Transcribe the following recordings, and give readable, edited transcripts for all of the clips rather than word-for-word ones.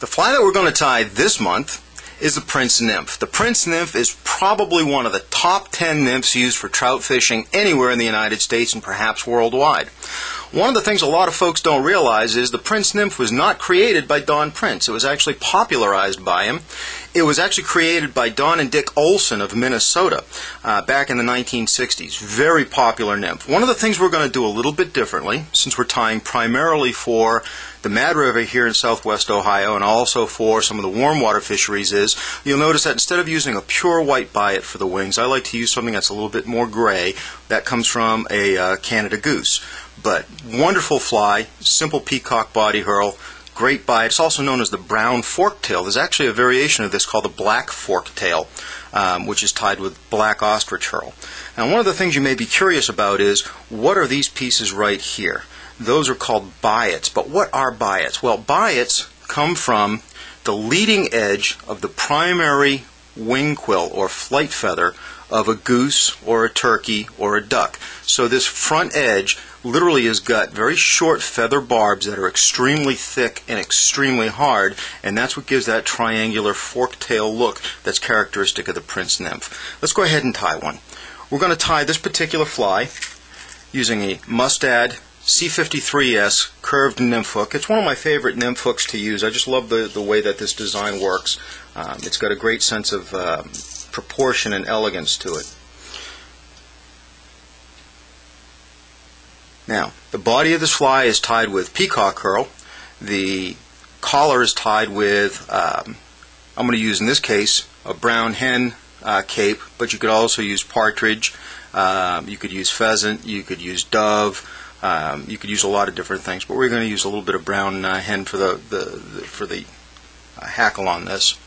The fly that we're going to tie this month is the prince nymph. The prince nymph is probably one of the top 10 nymphs used for trout fishing anywhere in the United States and perhaps worldwide. One of the things a lot of folks don't realize is the prince nymph was not created by Don Prince. It was actually popularized by him. It was actually created by Don and Dick Olson of Minnesota back in the 1960s. Very popular nymph. One of the things we're going to do a little bit differently, since we're tying primarily for the Mad River here in southwest Ohio and also for some of the warm water fisheries, is you'll notice that instead of using a pure white biot for the wings, I like to use something that's a little bit more gray. That comes from a Canada goose. But wonderful fly, simple peacock body herl, great bite. It's also known as the brown forktail. There's actually a variation of this called the black forktail, which is tied with black ostrich herl. Now, one of the things you may be curious about is, what are these pieces right here? Those are called biots. But what are biots? Well, biots come from the leading edge of the primary wing quill or flight feather of a goose or a turkey or a duck. So this front edge literally has got very short feather barbs that are extremely thick and extremely hard, and that's what gives that triangular fork-tail look that's characteristic of the prince nymph. Let's go ahead and tie one. We're going to tie this particular fly using a Mustad C53S curved nymph hook. It's one of my favorite nymph hooks to use. I just love the way that this design works. It's got a great sense of proportion and elegance to it. Now, the body of this fly is tied with peacock herl. The collar is tied with, I'm going to use in this case, a brown hen cape, but you could also use partridge, you could use pheasant, you could use dove, you could use a lot of different things, but we're going to use a little bit of brown hen for the hackle on this.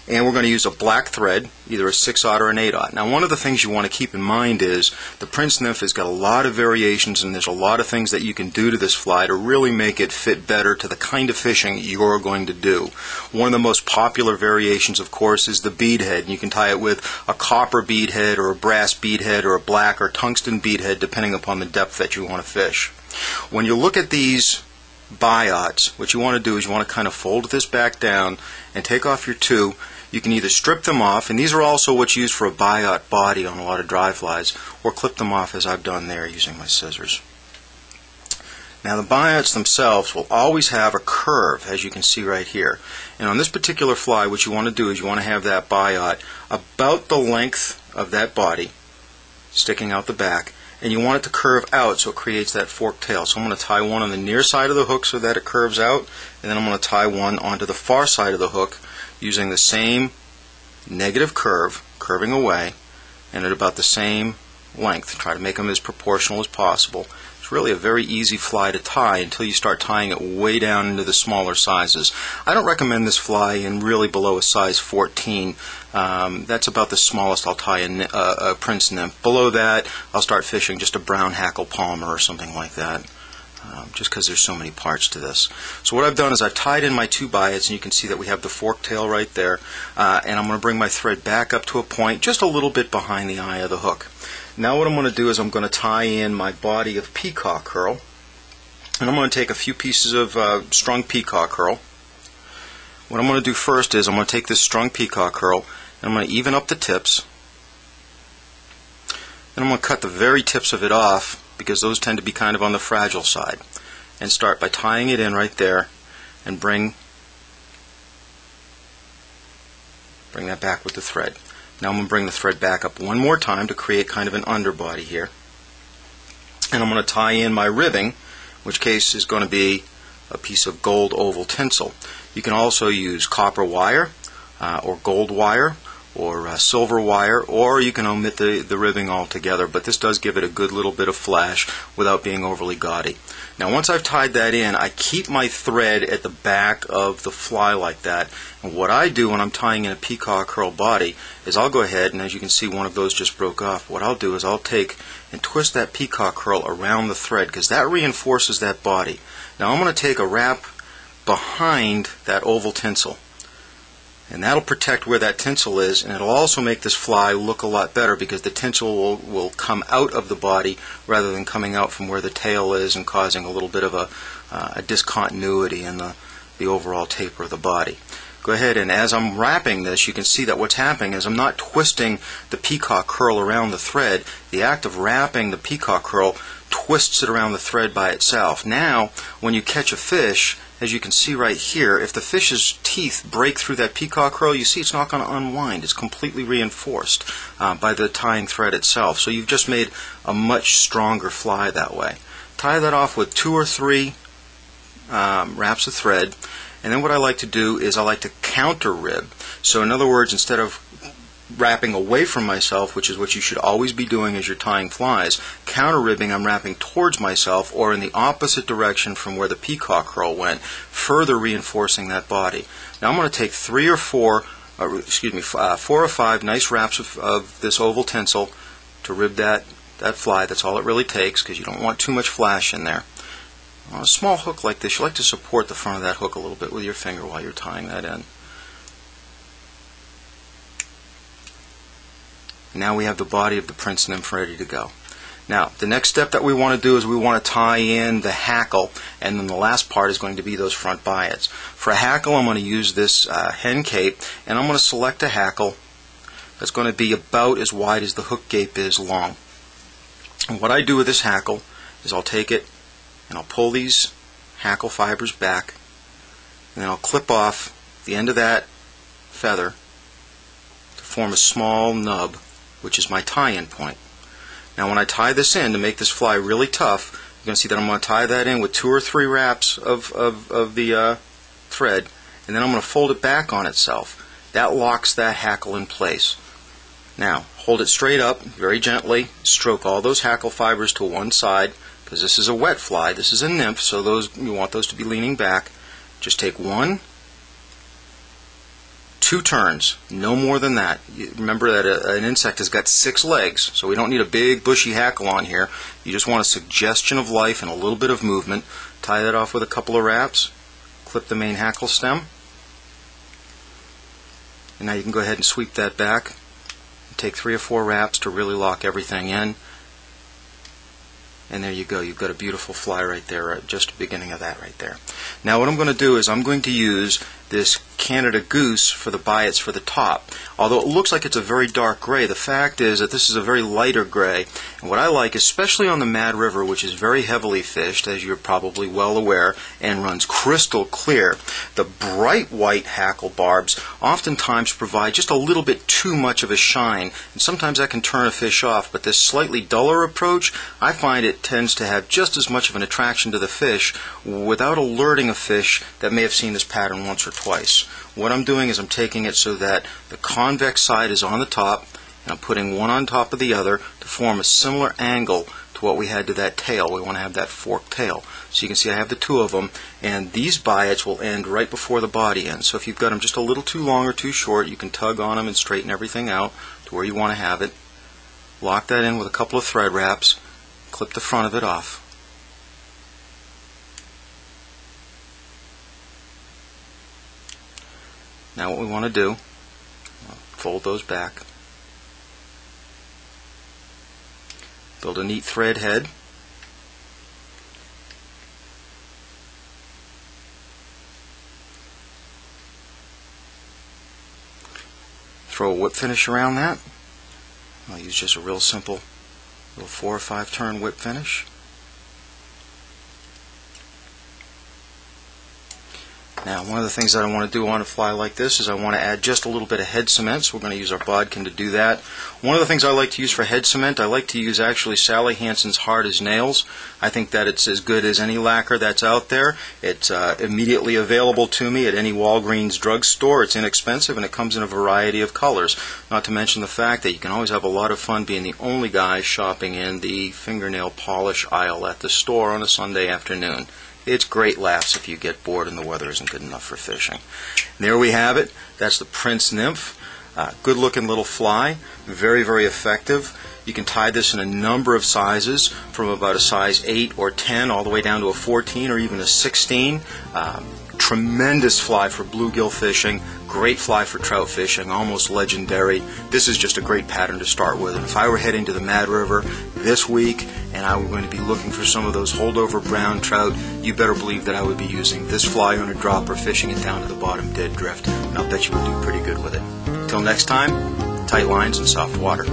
And we're going to use a black thread, either a 6/0 or an 8/0. Now, one of the things you want to keep in mind is the prince nymph has got a lot of variations, and there's a lot of things that you can do to this fly to really make it fit better to the kind of fishing you're going to do. One of the most popular variations, of course, is the beadhead. You can tie it with a copper beadhead or a brass beadhead or a black or tungsten beadhead, depending upon the depth that you want to fish. When you look at these biots, what you want to do is you want to kind of fold this back down and take off your two. You can either strip them off, and these are also what's used for a biot body on a lot of dry flies, or clip them off as I've done there using my scissors. Now, the biots themselves will always have a curve, as you can see right here. And on this particular fly, what you want to do is you want to have that biot about the length of that body, sticking out the back, and you want it to curve out so it creates that forked tail. So I'm going to tie one on the near side of the hook so that it curves out, and then I'm going to tie one onto the far side of the hook using the same negative curve, curving away, and at about the same length. Try to make them as proportional as possible. It's really a very easy fly to tie until you start tying it way down into the smaller sizes. I don't recommend this fly in really below a size 14. That's about the smallest I'll tie a prince nymph. Below that, I'll start fishing just a brown hackle palmer or something like that. Just because there's so many parts to this. So what I've done is I've tied in my two biots, and you can see that we have the fork tail right there, and I'm going to bring my thread back up to a point just a little bit behind the eye of the hook. Now what I'm going to do is I'm going to tie in my body of peacock herl, and I'm going to take a few pieces of strung peacock herl. What I'm going to do first is I'm going to take this strung peacock herl, and I'm going to even up the tips, and I'm going to cut the very tips of it off, because those tend to be kind of on the fragile side, and start by tying it in right there and bring that back with the thread. Now I'm going to bring the thread back up one more time to create kind of an underbody here, and I'm going to tie in my ribbing, which case is going to be a piece of gold oval tinsel. You can also use copper wire or gold wire or silver wire, or you can omit the ribbing altogether, but this does give it a good little bit of flash without being overly gaudy. Now once I've tied that in, I keep my thread at the back of the fly like that, and what I do when I'm tying in a peacock herl body is I'll go ahead, and as you can see one of those just broke off, what I'll do is I'll take and twist that peacock herl around the thread, because that reinforces that body. Now I'm going to take a wrap behind that oval tinsel, and that'll protect where that tinsel is, and it'll also make this fly look a lot better because the tinsel will come out of the body rather than coming out from where the tail is and causing a little bit of a discontinuity in the the overall taper of the body. Go ahead, and as I'm wrapping this, you can see that what's happening is I'm not twisting the peacock curl around the thread. The act of wrapping the peacock curl twists it around the thread by itself. Now, when you catch a fish, as you can see right here, if the fish's teeth break through that peacock curl, you see it's not going to unwind. It's completely reinforced by the tying thread itself. So you've just made a much stronger fly that way. Tie that off with 2 or 3 wraps of thread. And then what I like to do is I like to counter rib. So in other words, instead of wrapping away from myself, which is what you should always be doing as you're tying flies, counter ribbing, I'm wrapping towards myself or in the opposite direction from where the peacock curl went, further reinforcing that body. Now I'm going to take 4 or 5 nice wraps of this oval tinsel to rib that fly. That's all it really takes, because you don't want too much flash in there. On a small hook like this, you like to support the front of that hook a little bit with your finger while you're tying that in. Now we have the body of the prince nymph ready to go. Now, the next step that we want to do is we want to tie in the hackle, and then the last part is going to be those front biots. For a hackle, I'm going to use this hen cape, and I'm going to select a hackle that's going to be about as wide as the hook gape is long. And what I do with this hackle is I'll take it and I'll pull these hackle fibers back, and then I'll clip off the end of that feather to form a small nub, which is my tie-in point. Now when I tie this in to make this fly really tough, you're going to see that I'm going to tie that in with 2 or 3 wraps of the thread, and then I'm going to fold it back on itself. That locks that hackle in place. Now hold it straight up, very gently, stroke all those hackle fibers to one side, because this is a wet fly, this is a nymph, so you want those to be leaning back. Just take 1, 2 turns, no more than that. Remember that an insect has got 6 legs, so we don't need a big bushy hackle on here. You just want a suggestion of life and a little bit of movement. Tie that off with a couple of wraps, clip the main hackle stem, and now you can go ahead and sweep that back. Take 3 or 4 wraps to really lock everything in. And there you go, you've got a beautiful fly right there, just the beginning of that right there. Now what I'm going to do is I'm going to use this Canada Goose for the biots for the top. Although it looks like it's a very dark gray, the fact is that this is a very lighter gray. And what I like, especially on the Mad River, which is very heavily fished, as you're probably well aware, and runs crystal clear, the bright white hackle barbs oftentimes provide just a little bit too much of a shine, and sometimes that can turn a fish off. But this slightly duller approach, I find it tends to have just as much of an attraction to the fish without alerting a fish that may have seen this pattern once or twice. What I'm doing is I'm taking it so that the convex side is on the top, and I'm putting one on top of the other to form a similar angle to what we had to that tail. We want to have that forked tail. So you can see I have the 2 of them, and these biots will end right before the body ends. So if you've got them just a little too long or too short, you can tug on them and straighten everything out to where you want to have it. Lock that in with a couple of thread wraps, clip the front of it off. Now what we want to do, fold those back, build a neat thread head, throw a whip finish around that. I'll use just a real simple little 4 or 5 turn whip finish. Now, one of the things that I want to do on a fly like this is I want to add just a little bit of head cement, so we're going to use our bodkin to do that. One of the things I like to use for head cement, I like to use actually Sally Hansen's Hard as Nails. I think that it's as good as any lacquer that's out there. It's immediately available to me at any Walgreens drugstore. It's inexpensive, and it comes in a variety of colors. Not to mention the fact that you can always have a lot of fun being the only guy shopping in the fingernail polish aisle at the store on a Sunday afternoon. It's great laughs if you get bored and the weather isn't good enough for fishing. And there we have it. That's the Prince Nymph. Good looking little fly. Very, very effective. You can tie this in a number of sizes, from about a size 8 or 10 all the way down to a 14 or even a 16. Tremendous fly for bluegill fishing, great fly for trout fishing, almost legendary. This is just a great pattern to start with. And if I were heading to the Mad River this week and I were going to be looking for some of those holdover brown trout, you better believe that I would be using this fly on a dropper, fishing it down to the bottom dead drift, and I'll bet you would do pretty good with it. Till next time, tight lines and soft water.